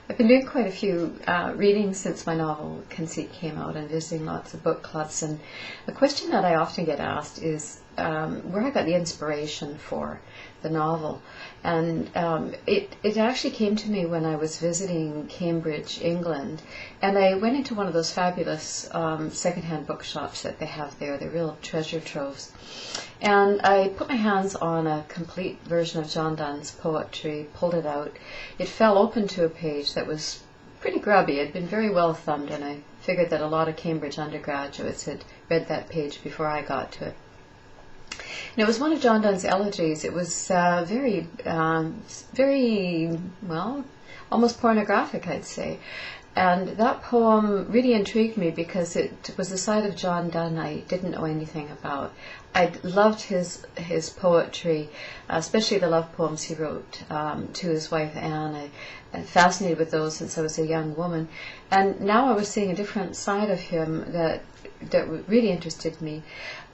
I've been doing quite a few readings since my novel Conceit came out and visiting lots of book clubs. And a question that I often get asked is where I got the inspiration for the novel. And it actually came to me when I was visiting Cambridge, England. And I went into one of those fabulous secondhand bookshops that they have there. They're real treasure troves. And I put my hands on a complete version of John Donne's poetry, pulled it out. It fell open to a page that was pretty grubby. It had been very well thumbed, and I figured that a lot of Cambridge undergraduates had read that page before I got to it. And it was one of John Donne's elegies. It was very, well, almost pornographic, I'd say. And that poem really intrigued me because it was a side of John Donne I didn't know anything about. I loved his poetry, especially the love poems he wrote to his wife Anne. I'm fascinated with those since I was a young woman. And now I was seeing a different side of him that really interested me.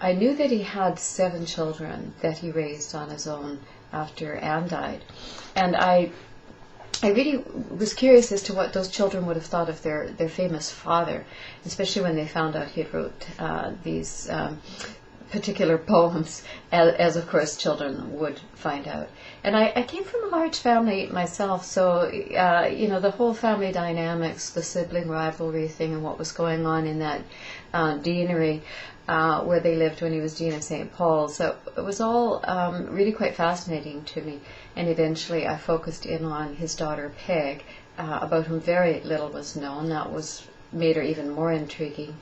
I knew that he had 7 children that he raised on his own after Anne died. And I really was curious as to what those children would have thought of their famous father, especially when they found out he had wrote these particular poems, as of course children would find out. And I came from a large family myself, so the whole family dynamics, the sibling rivalry thing, and what was going on in that deanery where they lived when he was Dean of St. Paul's. So it was all really quite fascinating to me. And eventually I focused in on his daughter Peg, about whom very little was known. That made her even more intriguing.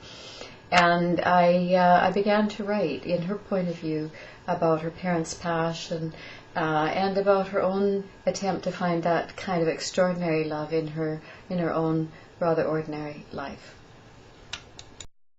And I began to write in her point of view about her parents' passion and about her own attempt to find that kind of extraordinary love in her own rather ordinary life.